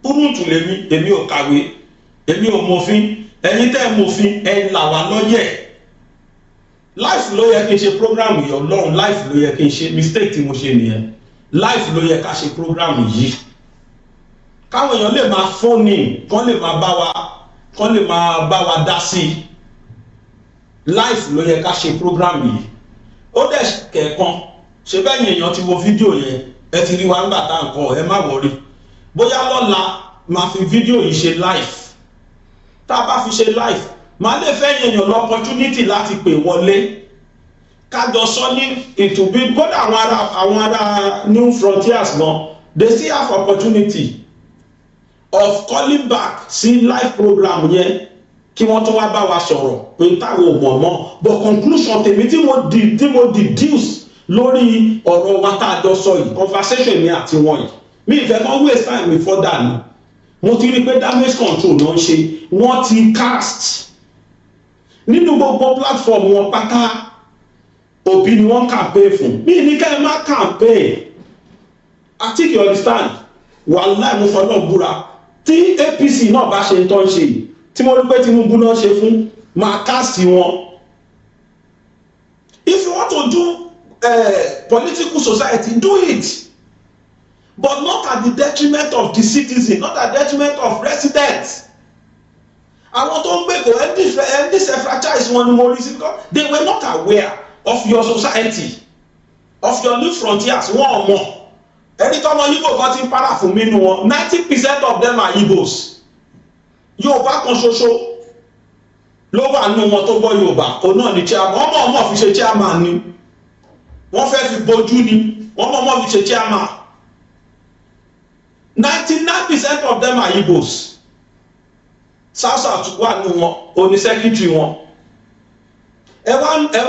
púrùtù lèmi èmi ò kàwé èmi ò mọ̀fin ẹ̀yin tẹ́ ẹ mọ̀fin ẹ̀ là wá lọ́yẹ̀ life ló yẹ kí n ṣe program yìí Ọlọ́run life ló yẹ kí n ṣe mistake tí mo ṣe nìyẹn life ló yẹ ká ṣe program yìí káwọn èèyàn lè máa fóònì kán lè máa bá wa dá sí life ló yẹ ká ṣe program yìí ó dẹ̀ kẹ̀ẹ̀kan ṣe bẹ́ẹ̀ ni èèyàn ti wo fídíò yẹn ẹ ti rí wa nígbà tá à ń kọ́ ẹ má wọrí bóyá lọ́la máa fi fídíò yìí ṣe live tá a bá fi ṣe live máa lè fẹ́ èèyàn lọ opportunity láti pè wọlé kájọ sọ ní ìtùbí gbọ́dọ̀ àwọn ará New Frontiers gan they still have opportunity of calling back sí live program yẹn kí wọ́n tún wá bá wa sọ̀rọ̀ pé táwọn ò mọ̀ mọ́ but conclusion tèmi tí mo deduce lórí ọ̀rọ̀ wa tá a jọ sọ yìí conversation mi àti wọn yìí mi ìfẹ́ kan waste time mi further ni mo ti rí pé damage control náà ń ṣe wọ́n ti cast nínú gbogbo platform wọn pátá òbí ni wọ́n campaign fún mi ní ká ẹ má campaign I think you understand wàhálà mo fọlọ́ búra tí APC náà bá ṣe ń tọ́ ń ṣe yìí tí mo rí pé Tinubu náà ṣe fún máa cast wọn if you want to do political society do it but not at the detriment of the citizen not at the detriment of residents àwọn tó ń gbé kò ẹ́ disenfranchise wọn ni mo rí sí because they were not aware of your society of your New Frontiers wọn ò mọ̀ ẹni tọ́mọ Igbo kan ti ń para fún mi nu wọn 90% of them are Igbos Yorùbá kan ṣoṣo ló wà nínú wọn tó gbọ́ Yorùbá òun náà ni chairman ọmọ fi ṣe chairman ni wọ́n fẹ́ fi bojú ni wọ́n mọ̀ fi ṣe chairman 99% of them are Igbos South wà nínú wọn òní secretary wọn ẹ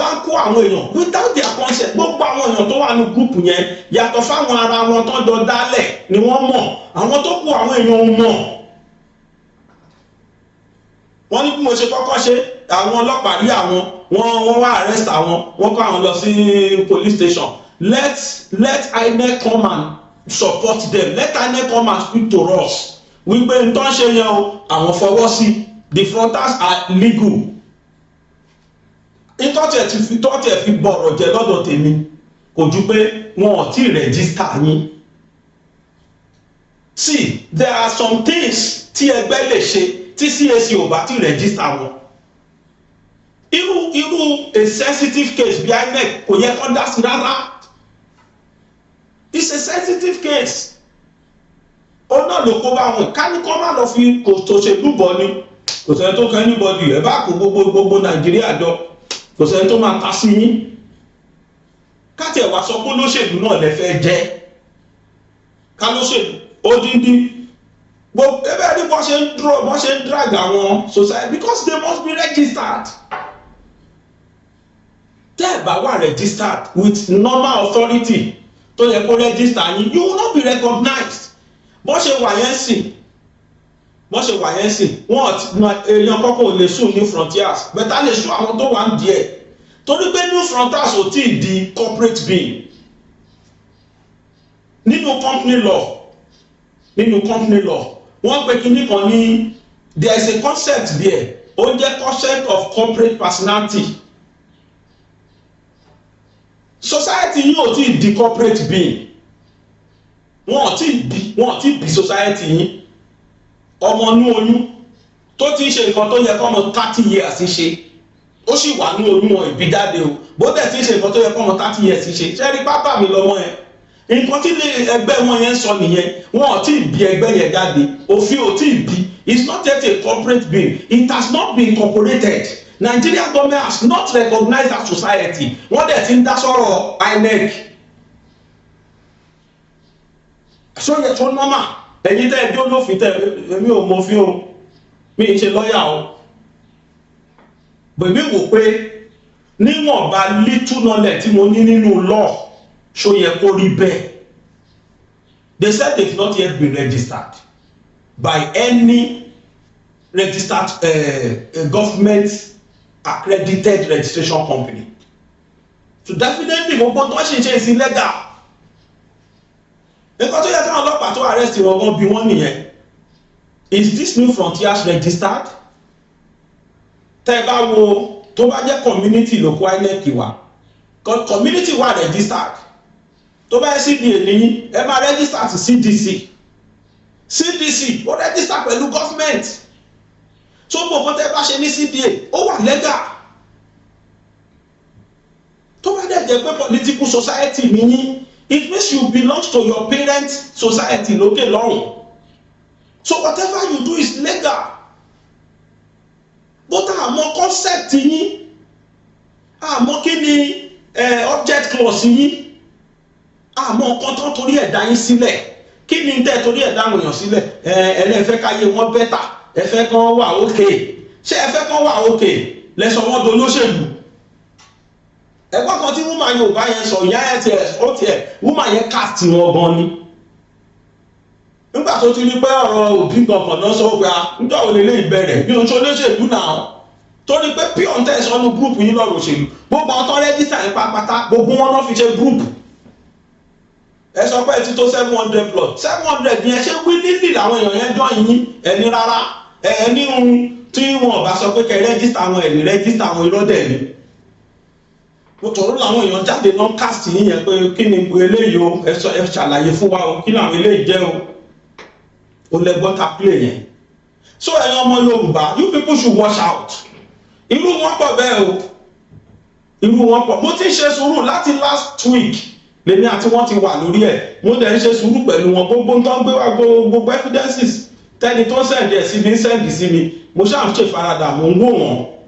wá kó àwọn èèyàn without their consent gbogbo àwọn èèyàn tó wà ní gúrùpù yẹn yàtọ̀ fáwọn ara wọn tó jọ dálẹ̀ ni wọ́n mọ̀ àwọn tó kù àwọn èèyàn ò mọ̀ wọ́n ní bí mo ṣe kọ́kọ́ ṣe àwọn ọlọ́pàá rí àwọn wọ́n wá arrest àwọn wọ́n kó àwọn lọ sí police station let INEC come and support them let INEC come and speak to us wípé n tó ń ṣe yẹn o àwọn fọwọ́ sí the frontals are legal ìtọ́tẹ̀ fi bọ̀rọ̀ jẹ́ lọ́dọ̀ tèmi kò ju pé wọn ò tí rẹ̀jísítà yín see there are some things tí ẹgbẹ́ lè ṣe tí CAC ò bá tí rẹ̀jísítà wọn irú a sensitive case bí INEC kò yẹ kó dá sí rárá it's a sensitive case ó náà náà ló kó bá wọn ká ní kó má lọ fi kò tó ṣe lúbọ ni kò sẹ́ni tó kẹ́ anybody ẹ̀ bá kó gbogbo nàìjíríà jọ kò sẹ́ni tó máa ta sí yín káti ẹ̀wà sọ pé lóṣèlú náà lẹ fẹ́ jẹ́ ká lóṣèlú odindi gbogbo ẹbẹ́ ní bọ́ ṣe ń drag àwọn society because they must be registered tẹ́ ẹ̀ bá wà registered with normal authority tó yẹ kó register yín you will not be recognized bọ́ ṣe wà yẹn sìn wọ́n èèyàn kọ́kọ́ ò lè sùn ní frontiers bẹ́tà lè sùn àwọn tó wà ń díẹ̀ torí pé new frontiers ò tí ì di corporate being nínú company law wọ́n pe kinní kan ní there is a concept there ó jẹ́ concept of corporate personality society yìí ò tí ì di corporate being wọ́n ti bí society yìí ọmọ inú oyún tó ti ń ṣe nǹkan tó yẹ kọ́mọ 30 years ṣe ó sì wà ní oyún wọn ìbí jáde o bó dẹ̀ ti ń ṣe nǹkan tó yẹ kọ́mọ 30 years ṣe ṣẹ́rí pápá mi lọ́mọ yẹn nǹkan tí ẹgbẹ́ wọn yẹn ń sọ nìyẹn wọn ò tí ì bí ẹgbẹ́ yẹn jáde òfin ò tí ì bí it's not yet a corporate being it has not been incorporated Nigeria government has not recognized that society wọ́n dẹ̀ ti ń dá sọ̀rọ̀ INEC sóyè tó nọ́mà ẹ̀yin tẹ́ ẹjọ́ lófin tẹ́ èmi ò mọ̀fin o mi ń ṣe lọ́yà o bèmí wò pé níwọ̀nba little knowledge tí mo ní nínú law ṣó yẹ kó rí bẹ́ẹ̀ they said they've not yet been registered by any registered government accredited registration company so definitely gbogbo tó ṣe ṣe is illegal nǹkan tó yẹ káwọn ọlọ́pàá tó arrest wọn gan bí wọ́n nìyẹn is this new frontiers registered tẹ́ ẹ bá wo tó bá jẹ́ community ló kó INEC wá community wà registered tó bá yẹ CDA ní ẹ máa register sí CDC ó register pẹ̀lú government tó gbogbo tẹ́ bá ṣe ní CDA ó wà legal tó bá dẹ̀ jẹ́ pé political society nìyí it means you belong to your parent society lókè lọ́rùn so whatever you do is legal but àmọ́ concept yín àmọ́ kí ni object clause yín àmọ́ nǹkan tó torí ẹ̀dá yín sílẹ̀ kí ni tẹ́ torí ẹ̀dá àwọn èèyàn sílẹ̀ ẹlẹ́fẹ́ káyé wọn bẹ́tà ẹfẹ́ kan wà òkè ṣé ẹfẹ́ kan wà òkè lẹ́sọ̀ wọn do lóṣèlú ẹgbọ́n kan tí woman Yorùbá yẹn sọ ìyá ẹ̀ tiẹ̀ woman yẹn cast wọn gan ni nígbà tó ti rí pé ọ̀rọ̀ òbí kankan náà sọ pé níjọ́ òun lè bẹ̀rẹ̀ bí oṣù olóṣèlú náà torí pé pure test ọ̀nù gúrùpù yín lọ́rọ̀ òṣèlú gbogbo àwọn tó rẹ́jísítà yín pátápátá gbogbo wọn náà fi ṣe gúrùpù ẹ sọ pé ti tó 700 plus 700 yẹn ṣé wílílì làwọn èèyàn yẹn jọ yín ẹni rárá ẹni tí wọn bá sọ pé kẹ rẹ́jísítà àwọn ẹ̀rí rẹ́jísítà àwọn ìrọ́dẹ̀ ni tòró làwọn èèyàn jáde náà cast yín yẹn pé kí ni eléyìí o ẹ ṣàlàyé fún wa o kí làwọn eléyìí jẹ́ o lẹ́gbọ́n ta play yẹn so ẹ̀yin ọmọ Yorùbá you people should watch out irú wọn pọ̀ bẹ́ẹ̀ o irú wọn pọ̀ mo ti ń ṣe sùúrù láti last week lèmi àti wọn ti wà lórí ẹ̀ mo dẹ̀ ń ṣe sùúrù pẹ̀lú wọn gbogbo tó ń gbé wá gbogbo evidences tẹ́ni tó send ẹ̀ sí mi send sí mi mo ṣáà ń ṣe ìfaradà mo ń wò wọ́n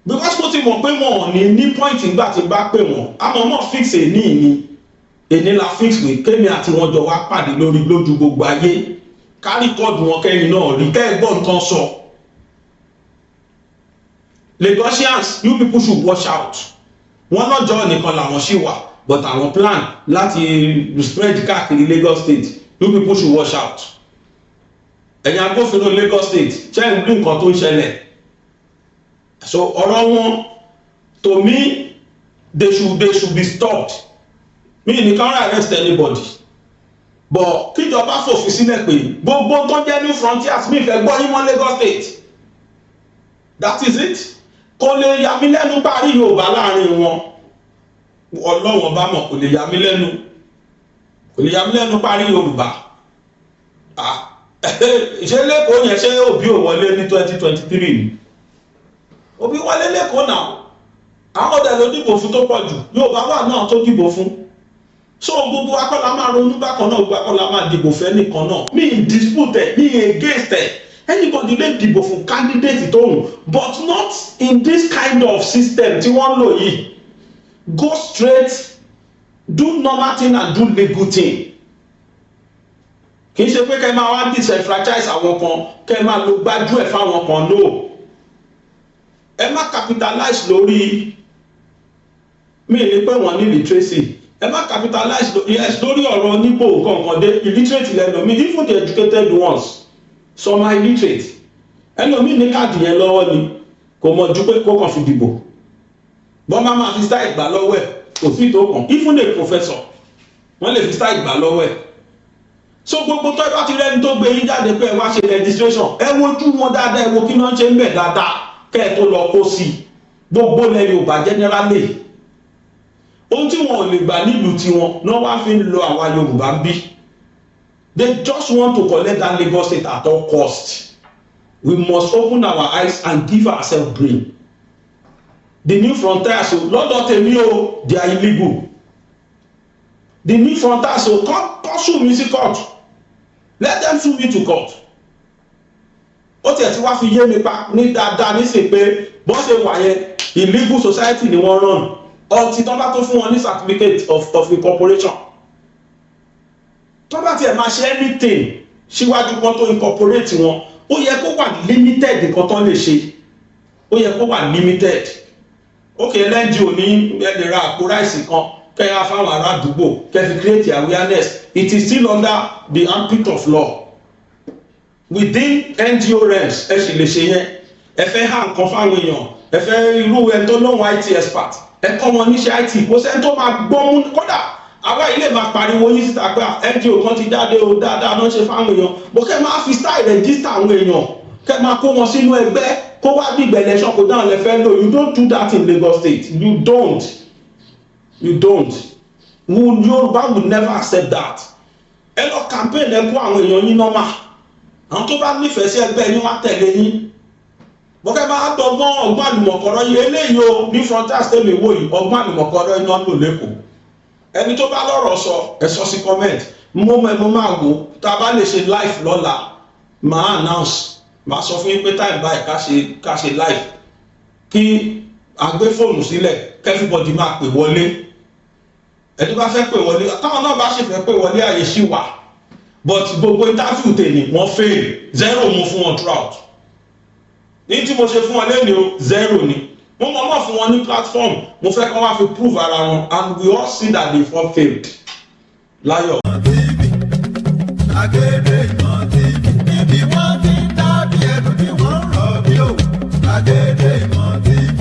because mo ti mọ̀ pé wọn ò ní point nígbà tí n bá pè wọ́n àmọ́ mọ̀ fix èní la fix pé kémi àti wọn jọ wá pàdé lójú gbogbo ayé ká rìkọ́ọ̀dù wọn kẹ́yìn náà rí kẹ́ẹ̀gbọ́n tán sọ Lagosians you people should watch out wọn lọ́jọ́ nìkan làwọn ṣì wà but àwọn plan láti spread káàkiri Lagos State you people should watch out ẹ̀yin agbófinró Lagos State ṣe ń rí nǹkan tó ń ṣẹlẹ̀ so ọ̀rọ̀ wọn to me they should be stopped mi nìkan rà arrest anybody but kíjọba fòfin sílẹ̀ pé gbogbo tó jẹ́ new frontiers mi fẹ́ gbọ́ yín mọ́ Lagos State that is it kò lè yà mí lẹ́nu parí Yorùbá láàrin wọn Ọlọ́wọ́n bá mọ̀ kò lè yà mí lẹ́nu parí Yorùbá ṣé Lẹ́kọ̀ọ́ yẹn ṣé Òbí ò wọlé ní 2023 ni Òbí wọlé Lẹ́kọ̀ọ́ náà àwọn ọ̀dẹ̀ ló dìbò fún tó pọ̀ jù Yorùbá wà náà tó dìbò fún so gbogbo akọ́lá máa ronú bákan náà, gbogbo akọ́lá máa dìbò fẹ́ nìkan náà. Me in dispute, me against it. Anybody lè dìbò fún candidate tóun, but not in this kind of system tí wọ́n lò yìí. Go straight, do normal thing and do legal thing. Kì í ṣe pé kẹ́ máa wá disenfranchise àwọn kan, kẹ́ máa lo gbájú ẹ̀ fáwọn kan, no. Ẹ má capitalize lórí, mi ní pé wọ́n ní literacy. Ẹ má capitalize lórí ọ̀rọ̀ onígbò kankan dé illiterate lẹ́nu mi, even the educated ones, some are illiterate. Ẹlòmíì ní káàdì yẹn lọ́wọ́ ni, kò mọ̀ ju pé kó kàn fi dìbò. Bọ́n máa fi style gbà lọ́wọ́ ẹ̀, kò sí tó kàn. Even a professor, wọ́n lè fi style gbà lọ́wọ́ ẹ̀. So gbogbo tó bá ti rẹ́ni tó gbé yín jáde pé ẹ wá ṣe registration, ẹ wojú wọn dáadáa, ẹ wo kí wọ́n ṣe ń bẹ̀ dáadáa, kẹ́ ẹ tó lọ kó sí i. Gbogbo ilẹ̀ Yorùbá generally. Ohun tí wọn ò lè gbà nílùú tiwọn náà wá fi ń lo àwa Yorùbá bí. They just want to collect that Lagos state at all cost. We must open our eyes and give ourselves brain. The new frontiers, lọ́dọ̀ tèmi o, they are illegal. The new frontiers, come sue me sí court. Let them sue me to court. Ó tiẹ̀ tí wá fi yé mi pa ní dáadáa nísìnyí pé bọ́n ṣe wà yẹn illegal society ni wọ́n run. Ọtí tán bá tó fún wọn ní certificate of incorporation. Tán bá tiẹ̀ máa ṣe anything síwájú kan tó incorporate wọn, ó yẹ kó wà limited nǹkan tán lè ṣe. Ó yẹ kó wà limited. Okay, NGO ní ẹ lè ra àpò ráìsì kan kẹ́ ẹ fáwọn ará àdúgbò kẹ́ fi create awareness. It is still under the ambit of law. Within NGO realms ẹ sì lè ṣe yẹn. Ẹ fẹ́ hàn kan fáwọn èèyàn, ẹ fẹ́ irú ẹ tó lóhùn IT expert, ẹ kọ́ wọn níṣẹ́ IT, kò sẹ́ni tó máa gbọ́ mú kódà àwa ilé máa pariwo yín síta pé NGO kan ti jáde o dáadáa náà ṣe fáwọn èèyàn, bó kẹ́ máa fi style register àwọn èèyàn, kẹ́ máa kó wọn sínú ẹgbẹ́ kó wá bí election kó dáhùn lẹ́fẹ́ lò. You don't do that in Lagos State. You don't. Yoruba would never accept that. Ẹ lọ campaign ẹ kó àwọn èèyàn yín normal. Àwọn tó bá nífẹ̀ẹ́ sí ẹgbẹ́ yín wá tẹ̀lé yín. Bọ́kẹ́ máa dọ́gbọ́n ọgbọ́n àlùmọ̀kọ́rọ́ yìí eléyìí o ní frontiers tèmi wò yìí ọgbọ́n àlùmọ̀kọ́rọ́ iná lò lẹ́kọ̀ọ́. Ẹni tó bá lọ́rọ̀ sọ ẹ sọ sí comment. Mo máa wò tá a bá lè ṣe live lọ́la máa announce, máa sọ fún yín pé time báyìí ká ṣe live kí a gbé fóònù sílẹ̀ everybody máa pè wọlé. Ẹni bá fẹ́ pè wọlé táwọn náà bá ṣe fẹ́ pè wọlé àyè sí wà, but gbogbo interview tèmi wọ́n fail, 0 mo fún wọn throughout. Ní tí mo ṣe fún wọn lẹ́nu o 0 ni. Mo mọ̀ fún wọn ní platform, mo fẹ́ kán wá fi prove ara wọn, and we all see that they all failed. Láyọ̀.
Gbàgede Ìmọ̀ TV níbi wọ́n ti ń dábì ẹnu tí wọ́n ń rọ̀ bí òwú. Gbàgede Ìmọ̀ TV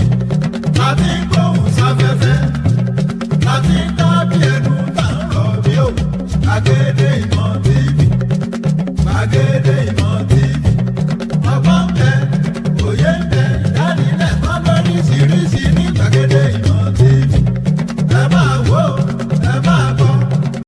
láti ń gbóhùn sáfẹ́fẹ́, láti ń dábì ẹnu tá ń rọ̀ bí òwú. Gbàgede Ìmọ̀ TV, Gbàgede